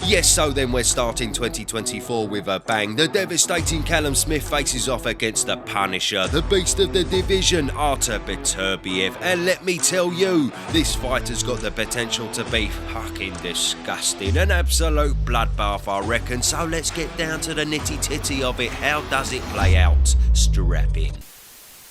Yes, so then we're starting 2024 with a bang. The devastating Callum Smith faces off against the Punisher, the beast of the division, Artur Beterbiev. And let me tell you, this fighter's got the potential to be fucking disgusting. An absolute bloodbath, I reckon. So let's get down to the nitty-titty of it. How does it play out? Strap in.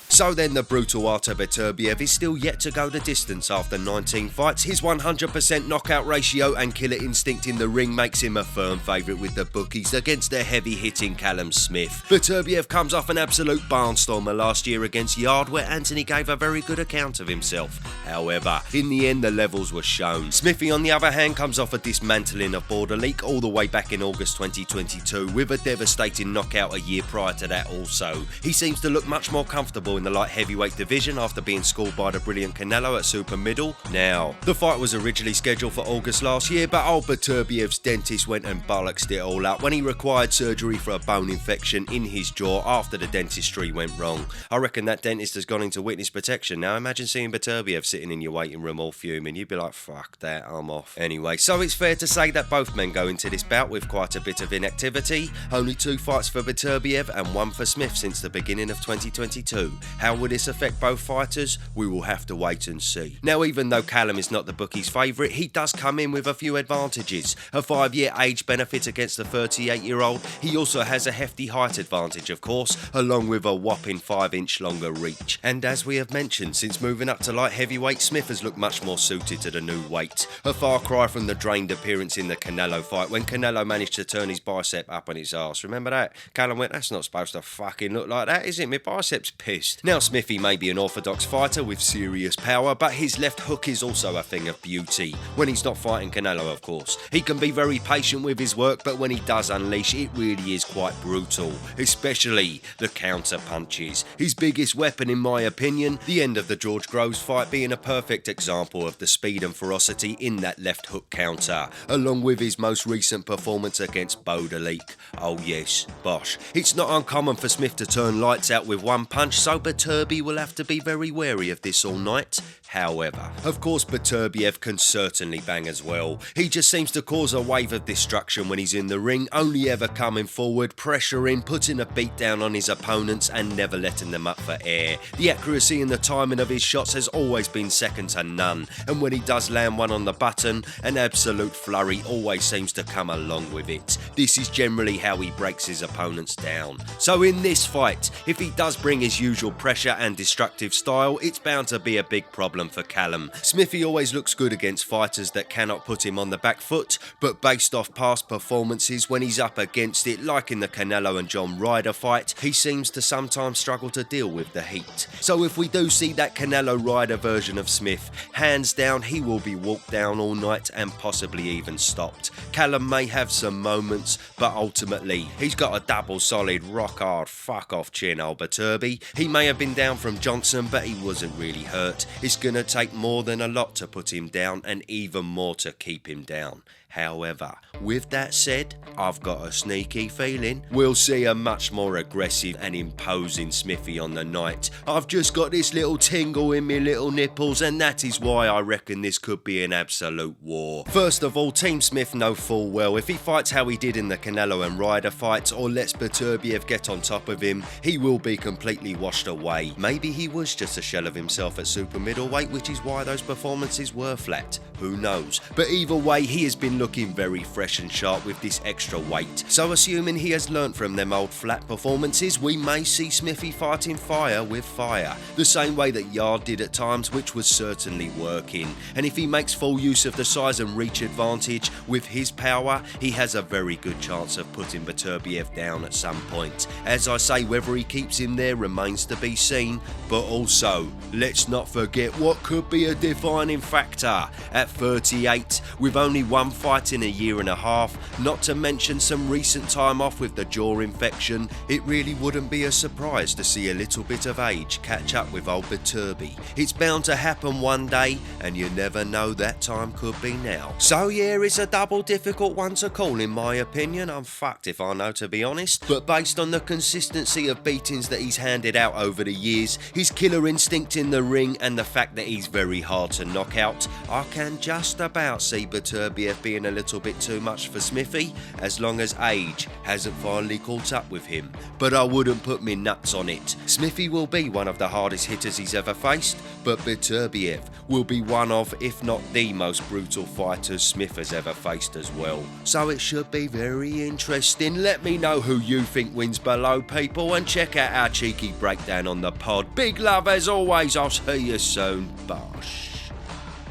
So then the brutal Artur Beterbiev is still yet to go the distance after 19 fights. His 100% knockout ratio and killer instinct in the ring makes him a firm favourite with the bookies against the heavy-hitting Callum Smith. Beterbiev comes off an absolute barnstormer last year against Yarde, where Anthony gave a very good account of himself. However, in the end the levels were shown. Smithy on the other hand comes off a dismantling of Border League all the way back in August 2022 with a devastating knockout a year prior to that also. He seems to look much more comfortable in the light heavyweight division after being schooled by the brilliant Canelo at super middle. Now, the fight was originally scheduled for August last year, but old Beterbiev's dentist went and bollocksed it all up when he required surgery for a bone infection in his jaw after the dentistry went wrong. I reckon that dentist has gone into witness protection now. Imagine seeing Beterbiev sitting in your waiting room all fuming. You'd be like, fuck that, I'm off. Anyway, so it's fair to say that both men go into this bout with quite a bit of inactivity. Only 2 fights for Beterbiev and 1 for Smith since the beginning of 2022. How will this affect both fighters? We will have to wait and see. Now, even though Callum is not the bookie's favourite, he does come in with a few advantages. A 5-year age benefit against the 38-year-old. He also has a hefty height advantage, of course, along with a whopping 5-inch longer reach. And as we have mentioned, since moving up to light heavyweight, Smith has looked much more suited to the new weight. A far cry from the drained appearance in the Canelo fight when Canelo managed to turn his bicep up on his arse. Remember that? Callum went, that's not supposed to fucking look like that, is it? My bicep's pissed. Now, Smithy may be an orthodox fighter with serious power, but his left hook is also a thing of beauty. When he's not fighting Canelo, of course. He can be very patient with his work, but when he does unleash, it really is quite brutal. Especially the counter punches. His biggest weapon, in my opinion, the end of the George Groves fight being a perfect example of the speed and ferocity in that left hook counter, along with his most recent performance against Border League. Oh yes, bosh. It's not uncommon for Smith to turn lights out with one punch, so Beterbiev will have to be very wary of this all night. However, of course Beterbiev can certainly bang as well. He just seems to cause a wave of destruction when he's in the ring, only ever coming forward, pressuring, putting a beat down on his opponents and never letting them up for air. The accuracy and the timing of his shots has always been second to none, and when he does land one on the button, an absolute flurry always seems to come along with it. This is generally how he breaks his opponents down. So in this fight, if he does bring his usual pressure and destructive style, it's bound to be a big problem for Callum. Smithy always looks good against fighters that cannot put him on the back foot, but based off past performances when he's up against it, like in the Canelo and John Ryder fight, he seems to sometimes struggle to deal with the heat. So if we do see that Canelo Ryder version of Smith, hands down he will be walked down all night and possibly even stopped. Callum may have some moments, but ultimately he's got a double solid rock hard fuck off chin, old Beterbiev. He may have been down from Johnson, but he wasn't really hurt. It's gonna take more than a lot to put him down and even more to keep him down. However, with that said, I've got a sneaky feeling we'll see a much more aggressive and imposing Smithy on the night. I've just got this little tingle in my little nipples, and that is why I reckon this could be an absolute war. First of all, Team Smith know full well if he fights how he did in the Canelo and Ryder fights, or lets Beterbiev get on top of him, he will be completely washed away. Maybe he was just a shell of himself at super middleweight, which is why those performances were flat. Who knows? But either way, he has been looking very fresh and sharp with this extra weight. So assuming he has learnt from them old flat performances, we may see Smithy fighting fire with fire, the same way that Yarde did at times, which was certainly working. And if he makes full use of the size and reach advantage with his power, he has a very good chance of putting Beterbiev down at some point. As I say, whether he keeps him there remains to be seen, but also, let's not forget what could be a defining factor. At 38, with only 1 fight in a year and a half, not to mention some recent time off with the jaw infection, it really wouldn't be a surprise to see a little bit of age catch up with old Beterbiev. It's bound to happen one day, and you never know, that time could be now. So yeah, it's a double difficult one to call in my opinion. I'm fucked if I know, to be honest, but based on the consistency of beatings that he's handed out over the years, his killer instinct in the ring, and the fact that he's very hard to knock out, I can just about see Beterbiev being being a little bit too much for Smithy, as long as age hasn't finally caught up with him. But I wouldn't put me nuts on it. Smithy will be one of the hardest hitters he's ever faced, but Beterbiev will be one of, if not the most brutal fighters Smith has ever faced as well. So it should be very interesting. Let me know who you think wins below, people, and check out our cheeky breakdown on the pod. Big love as always. I'll see you soon. Bosh.